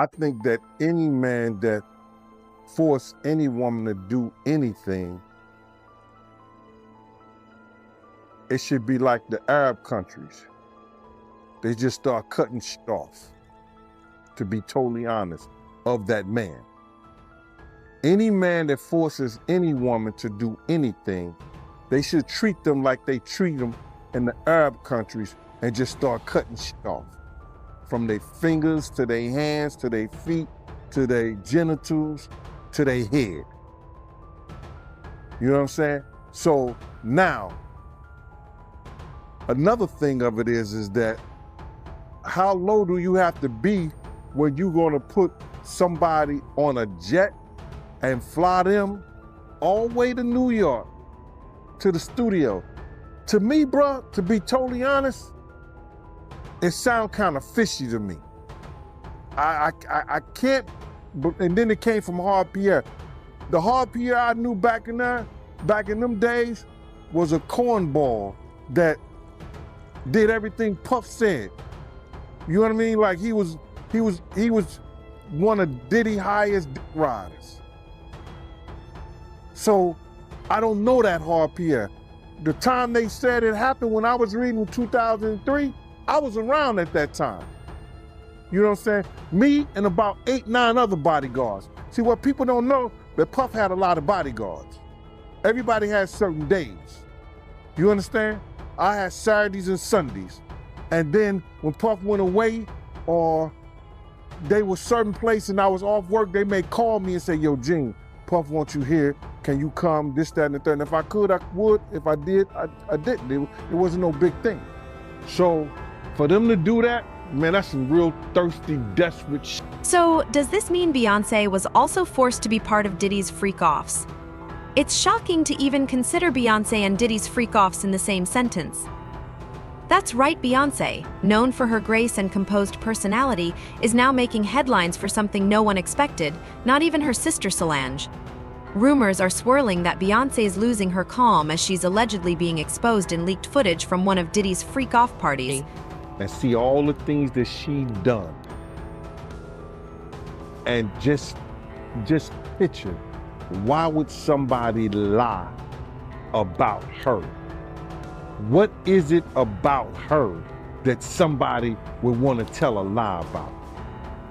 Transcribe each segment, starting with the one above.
I think that any man that force any woman to do anything, it should be like the Arab countries. They just start cutting shit off, to be totally honest, of that man. Any man that forces any woman to do anything, they should treat them like they treat them in the Arab countries and just start cutting shit off. From their fingers, to their hands, to their feet, to their genitals, to their head. You know what I'm saying? So now, another thing of it is that how low do you have to be when you're gonna put somebody on a jet and fly them all the way to New York, to the studio? To me, bro, to be totally honest, it sounds kind of fishy to me. I can't, and then it came from Hard Pierre. The Hard Pierre I knew back in them days was a cornball that did everything Puff said. You know what I mean? Like he was one of Diddy's highest dick riders. So I don't know that Hard Pierre. The time they said it happened when I was reading in 2003, I was around at that time. You know what I'm saying? Me and about 8, 9 other bodyguards. See, what people don't know, that Puff had a lot of bodyguards. Everybody has certain days. You understand? I had Saturdays and Sundays. And then when Puff went away, or they were certain place and I was off work, they may call me and say, yo, Gene, Puff wants you here. Can you come? This, that, and the third. And if I could, I would. If I did, I didn't. It wasn't no big thing. So for them to do that, man, that's some real thirsty, desperate shit. So does this mean Beyoncé was also forced to be part of Diddy's freak-offs? It's shocking to even consider Beyoncé and Diddy's freak-offs in the same sentence. That's right, Beyoncé, known for her grace and composed personality, is now making headlines for something no one expected, not even her sister Solange. Rumors are swirling that Beyoncé is losing her calm as she's allegedly being exposed in leaked footage from one of Diddy's freak-off parties. And see all the things that she done. And just picture, why would somebody lie about her? What is it about her that somebody would want to tell a lie about?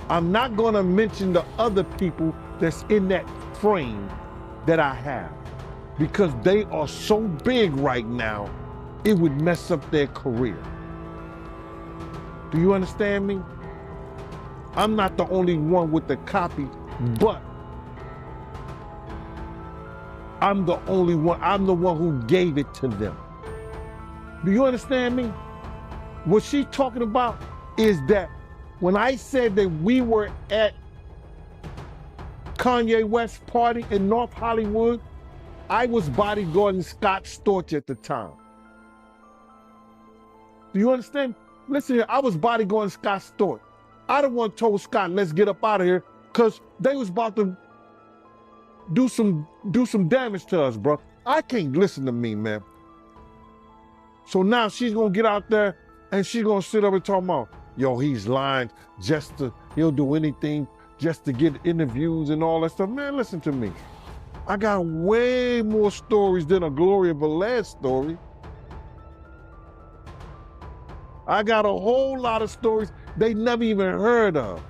I'm not going to mention the other people that's in that frame that I have, because they are so big right now, it would mess up their career. Do you understand me? I'm not the only one with the copy, but I'm the only one, I'm the one who gave it to them. Do you understand me? What she's talking about is that when I said that we were at Kanye West's party in North Hollywood, I was bodyguarding Scott Storch at the time. Do you understand? Listen here, I was bodyguarding Scott Storch. I the one told Scott, let's get up out of here, because they was about to do some damage to us, bro. I can't listen to me, man. So now she's gonna get out there and she's gonna sit up and talk about, yo, he's lying he'll do anything just to get interviews and all that stuff. Man, listen to me. I got way more stories than a Gloria Velez story. I got a whole lot of stories they never even heard of.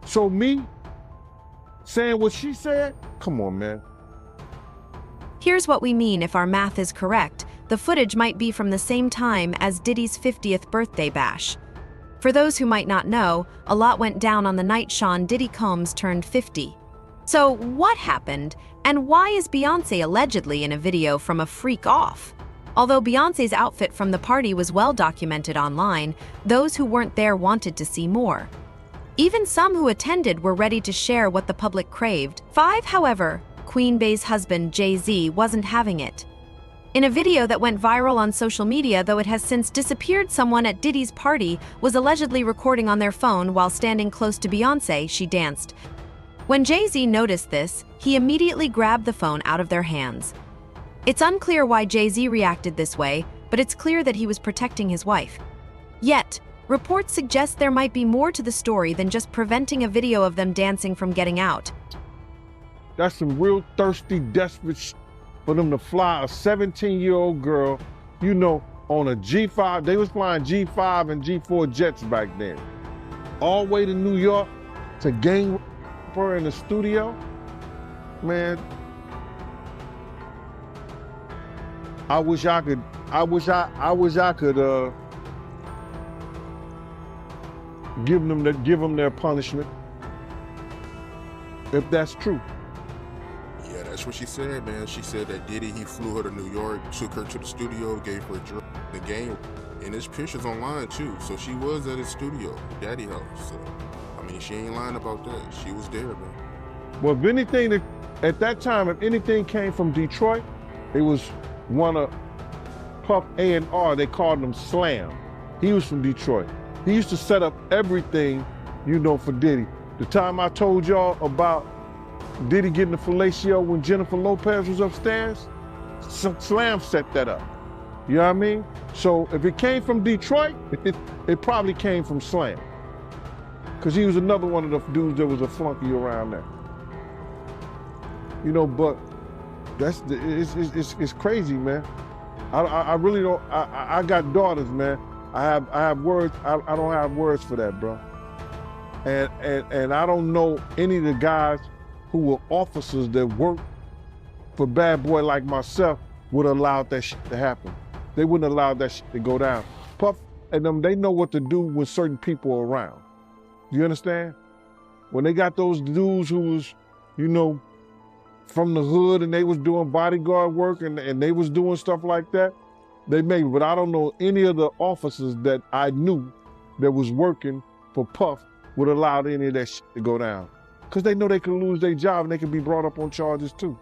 So me saying what she said, come on, man. Here's what we mean if our math is correct. The footage might be from the same time as Diddy's 50th birthday bash. For those who might not know, a lot went down on the night Sean Diddy Combs turned 50. So what happened, and why is Beyoncé allegedly in a video from a freak-off? Although Beyoncé's outfit from the party was well documented online, those who weren't there wanted to see more. Even some who attended were ready to share what the public craved. However, Queen Bey's husband, Jay-Z, wasn't having it. In a video that went viral on social media, though it has since disappeared, someone at Diddy's party was allegedly recording on their phone while standing close to Beyoncé. She danced. When Jay-Z noticed this, he immediately grabbed the phone out of their hands. It's unclear why Jay-Z reacted this way, but it's clear that he was protecting his wife. Yet, Reports suggest there might be more to the story than just preventing a video of them dancing from getting out. That's some real thirsty, desperate for them to fly a 17-year-old girl, you know, on a G5. They was flying G5 and G4 jets back then. All the way to New York to gang her in the studio. Man, I wish I could give them their punishment, if that's true. Yeah, that's what she said, man. She said that Diddy, he flew her to New York, took her to the studio, gave her a drink, the game, and there's pictures online too. So she was at his studio, Daddy house. So, I mean, she ain't lying about that. She was there, man. Well, if anything, at that time, if anything came from Detroit, it was one of Puff A&R. They called him Slam. He was from Detroit. He used to set up everything, you know, for Diddy. The time I told y'all about Diddy getting the fellatio when Jennifer Lopez was upstairs, Slam set that up. You know what I mean? So if it came from Detroit, it probably came from Slam. Because he was another one of the dudes that was a flunky around there. You know, but it's crazy, man. I really don't, I got daughters, man. I have words, I don't have words for that, bro. And I don't know any of the guys who were officers that worked for Bad Boy like myself would have allowed that shit to happen. They wouldn't allow that shit to go down. Puff and them, they know what to do when certain people are around. You understand? When they got those dudes who was, you know, from the hood and they was doing bodyguard work and they was doing stuff like that, they may, but I don't know any of the officers that I knew that was working for Puff would allow any of that shit to go down. Because they know they could lose their job and they could be brought up on charges too.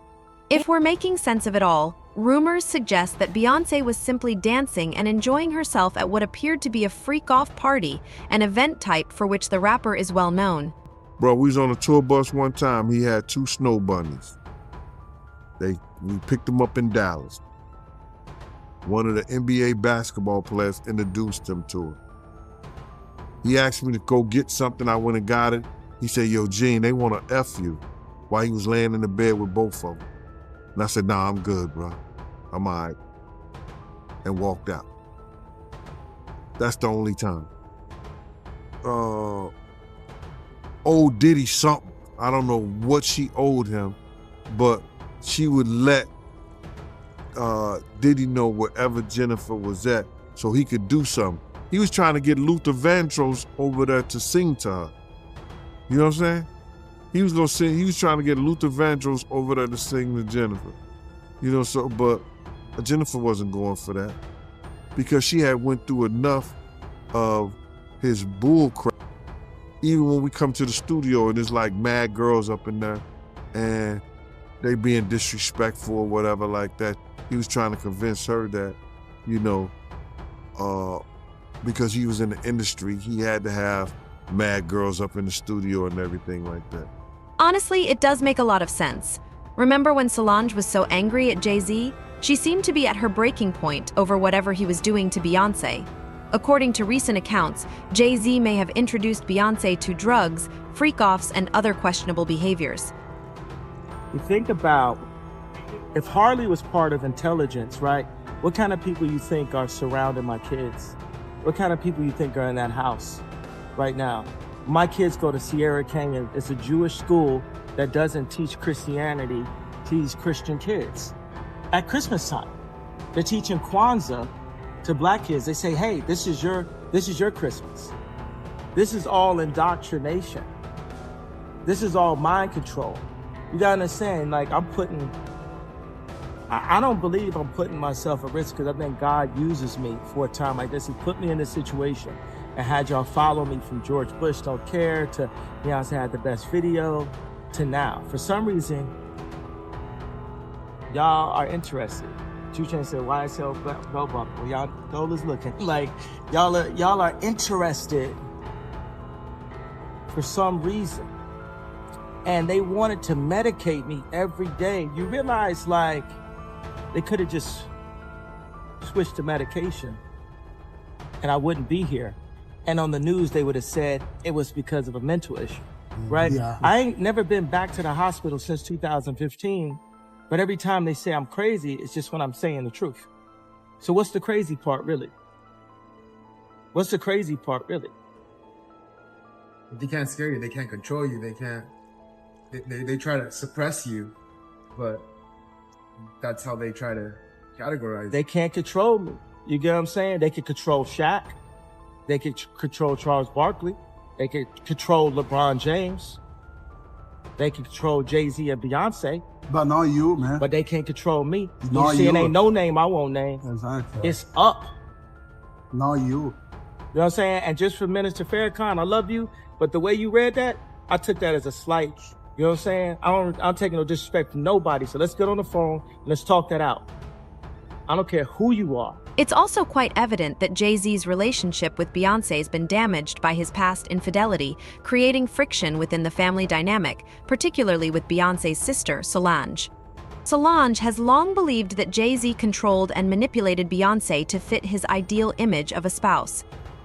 If we're making sense of it all, rumors suggest that Beyoncé was simply dancing and enjoying herself at what appeared to be a freak-off party, an event type for which the rapper is well known. Bro, we was on a tour bus one time. He had 2 snow bunnies. We picked them up in Dallas. One of the NBA basketball players introduced him to her. He asked me to go get something. I went and got it. He said, yo, Gene, they want to F you, while he was laying in the bed with both of them. And I said, nah, I'm good, bro. I'm all right. And walked out. That's the only time. Owed Diddy something. I don't know what she owed him, but she would let Diddy know wherever Jennifer was at so he could do something. He was trying to get Luther Vandross over there to sing to her. You know what I'm saying? He was gonna sing, he was trying to get Luther Vandross over there to sing to Jennifer. You know, so, but Jennifer wasn't going for that because she had went through enough of his bull crap. Even when we come to the studio and there's like mad girls up in there and they being disrespectful or whatever like that, he was trying to convince her that, you know, because he was in the industry, he had to have mad girls up in the studio and everything like that. Honestly, it does make a lot of sense. Remember when Solange was so angry at Jay-Z? She seemed to be at her breaking point over whatever he was doing to Beyoncé. According to recent accounts, Jay-Z may have introduced Beyoncé to drugs, freak-offs, and other questionable behaviors. You think about if Harley was part of intelligence, right? What kind of people you think are surrounding my kids? What kind of people you think are in that house right now? My kids go to Sierra Canyon. It's a Jewish school that doesn't teach Christianity, teach Christian kids. At Christmas time, they're teaching Kwanzaa to black kids. They say, hey, this is your Christmas. This is all indoctrination. This is all mind control. You gotta understand, like I don't believe I'm putting myself at risk because I think God uses me for a time like this. He put me in this situation and had y'all follow me from George Bush Don't Care to Beyonce had the best video to now. For some reason, y'all are interested. 2 Chainz said, YSL belt buckle. Well, y'all know is looking. Like, y'all are interested for some reason. And they wanted to medicate me every day. You realize, like, they could have just switched to medication and I wouldn't be here. and on the news they would have said it was because of a mental issue, right? Yeah. I ain't never been back to the hospital since 2015, but every time they say I'm crazy, it's just when I'm saying the truth. So what's the crazy part, really? What's the crazy part, really? They can't scare you. They can't control you. They can't. They try to suppress you, but that's how they try to categorize you. They can't control me. You get what I'm saying? They can control Shaq. They can control Charles Barkley. They can control LeBron James. They can control Jay-Z and Beyonce. But not you, man. But they can't control me. Not you see, you. it ain't no name I won't name. Exactly. It's up. Not you. You know what I'm saying? And just for Minister Farrakhan, I love you, but the way you read that, I took that as a slight. You know what I'm saying? I'm taking no disrespect from nobody. So let's get on the phone and let's talk that out. I don't care who you are. It's also quite evident that Jay-Z's relationship with Beyoncé has been damaged by his past infidelity, creating friction within the family dynamic, particularly with Beyoncé's sister, Solange. Solange has long believed that Jay-Z controlled and manipulated Beyoncé to fit his ideal image of a spouse.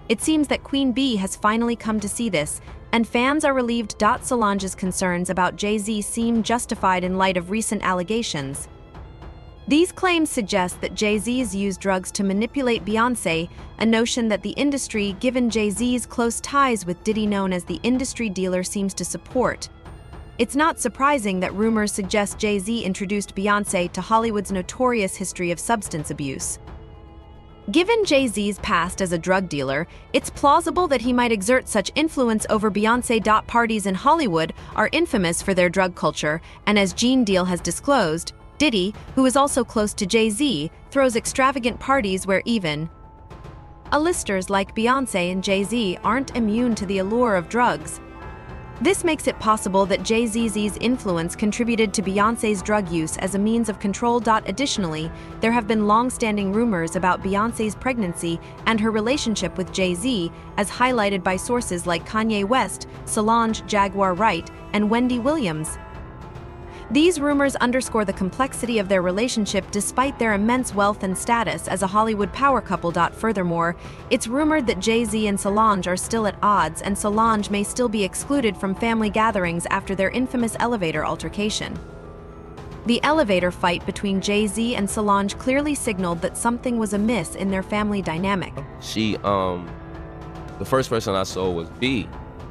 It seems that Queen Bee has finally come to see this, and fans are relieved. Solange's concerns about Jay-Z seem justified in light of recent allegations. These claims suggest that Jay-Z's used drugs to manipulate Beyoncé, a notion that the industry, given Jay-Z's close ties with Diddy, known as the industry dealer, seems to support. It's not surprising that rumors suggest Jay-Z introduced Beyoncé to Hollywood's notorious history of substance abuse. Given Jay-Z's past as a drug dealer, it's plausible that he might exert such influence over Beyoncé. Parties in Hollywood are infamous for their drug culture, and as Gene Deal has disclosed, Diddy, who is also close to Jay-Z, throws extravagant parties where even A-listers like Beyoncé and Jay-Z aren't immune to the allure of drugs. This makes it possible that Jay-Z's influence contributed to Beyoncé's drug use as a means of control. Additionally, there have been long-standing rumors about Beyoncé's pregnancy and her relationship with Jay-Z, as highlighted by sources like Kanye West, Solange Jaguar Wright, and Wendy Williams. These rumors underscore the complexity of their relationship despite their immense wealth and status as a Hollywood power couple. Furthermore, it's rumored that Jay-Z and Solange are still at odds, and Solange may still be excluded from family gatherings after their infamous elevator altercation. The elevator fight between Jay-Z and Solange clearly signaled that something was amiss in their family dynamic. The first person I saw was B,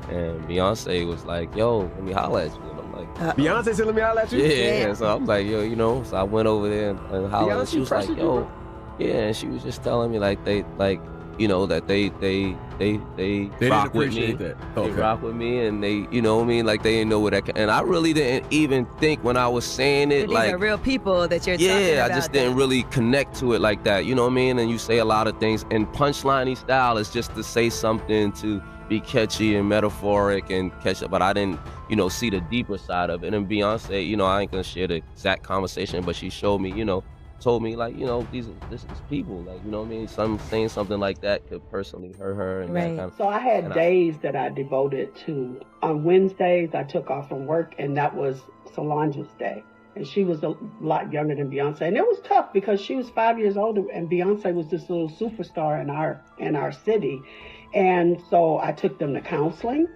and Beyonce was like, yo, let me holla at you. Beyonce said, let me holler at you? Yeah. So I was like, yo, you know, so I went over there and hollered, and she was like, yo, yeah, and she was just telling me like they rock with me. That. They rock with me, and they, you know what I mean, like they didn't know what and I really didn't even think when I was saying it, these like are real people that you're talking about. Yeah, I just didn't really connect to it like that, you know what I mean? And you say a lot of things, and punchline-y style is just to say something to be catchy and metaphoric and catch up, but I didn't, you know, see the deeper side of it. And then Beyonce, you know, I ain't gonna share the exact conversation, but she showed me, you know, told me like, you know, this is people, like, you know what I mean? Saying something like that could personally hurt her and that kind of. So I had days that I devoted to. On Wednesdays, I took off from work, and that was Solange's day. And she was a lot younger than Beyonce. And it was tough because she was 5 years older, and Beyonce was this little superstar in our city. And so I took them to counseling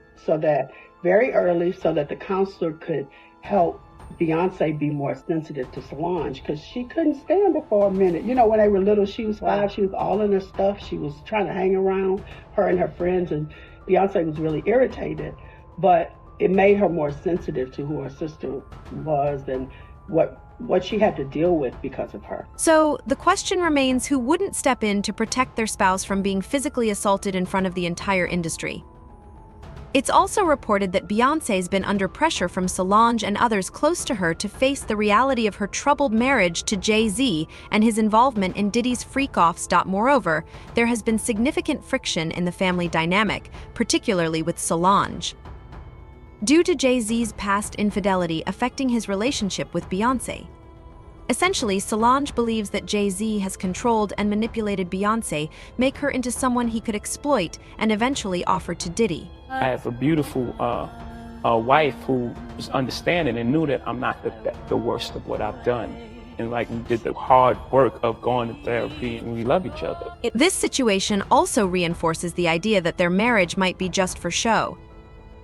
very early so that the counselor could help Beyonce be more sensitive to Solange, because she couldn't stand her for a minute. You know, when they were little, she was 5, she was all in her stuff. She was trying to hang around her and her friends, and Beyonce was really irritated. But it made her more sensitive to who her sister was and what she had to deal with because of her. So, the question remains, who wouldn't step in to protect their spouse from being physically assaulted in front of the entire industry? It's also reported that Beyoncé's been under pressure from Solange and others close to her to face the reality of her troubled marriage to Jay-Z and his involvement in Diddy's freak-offs. Moreover, there has been significant friction in the family dynamic, particularly with Solange, due to Jay-Z's past infidelity affecting his relationship with Beyoncé. Essentially, Solange believes that Jay-Z has controlled and manipulated Beyoncé, make her into someone he could exploit, and eventually offer to Diddy. I have a beautiful wife who was understanding and knew that I'm not the worst of what I've done. and like we did the hard work of going to therapy and we love each other. This situation also reinforces the idea that their marriage might be just for show.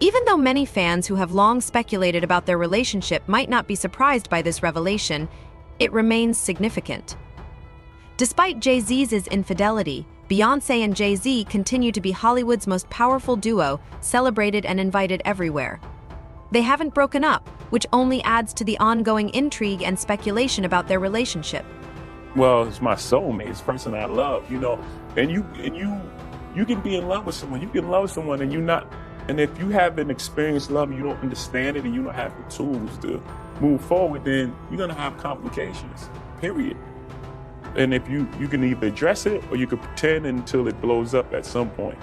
Even though many fans who have long speculated about their relationship might not be surprised by this revelation, it remains significant. Despite Jay-Z's infidelity, Beyoncé and Jay-Z continue to be Hollywood's most powerful duo, celebrated and invited everywhere. They haven't broken up, which only adds to the ongoing intrigue and speculation about their relationship. Well, it's my soulmate, it's the person I love, you know. And you can be in love with someone, you can love someone and and if you haven't experienced love and you don't understand it and you don't have the tools to move forward, then you're gonna have complications, period. And if you can either address it or you can pretend until it blows up at some point.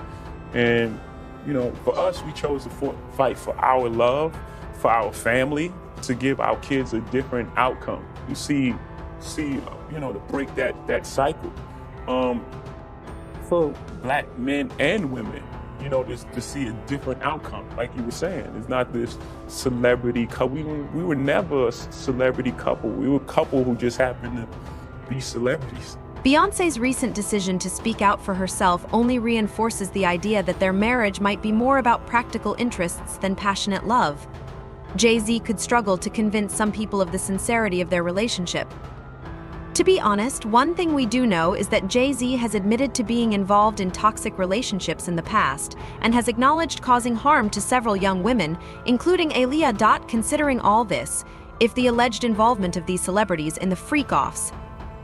And, you know, for us, we chose to fight for our love, for our family, to give our kids a different outcome. You see, you know, to break that cycle. For Black men and women, you know, to see a different outcome, like you were saying. It's not this celebrity couple. We were never a celebrity couple. We were a couple who just happened to be celebrities. Beyoncé's recent decision to speak out for herself only reinforces the idea that their marriage might be more about practical interests than passionate love. Jay-Z could struggle to convince some people of the sincerity of their relationship. To be honest, one thing we do know is that Jay-Z has admitted to being involved in toxic relationships in the past and has acknowledged causing harm to several young women, including Aaliyah. Considering all this, if the alleged involvement of these celebrities in the freak-offs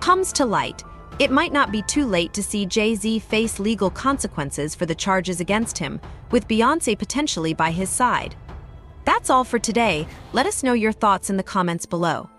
comes to light, it might not be too late to see Jay-Z face legal consequences for the charges against him, with Beyoncé potentially by his side. That's all for today. Let us know your thoughts in the comments below.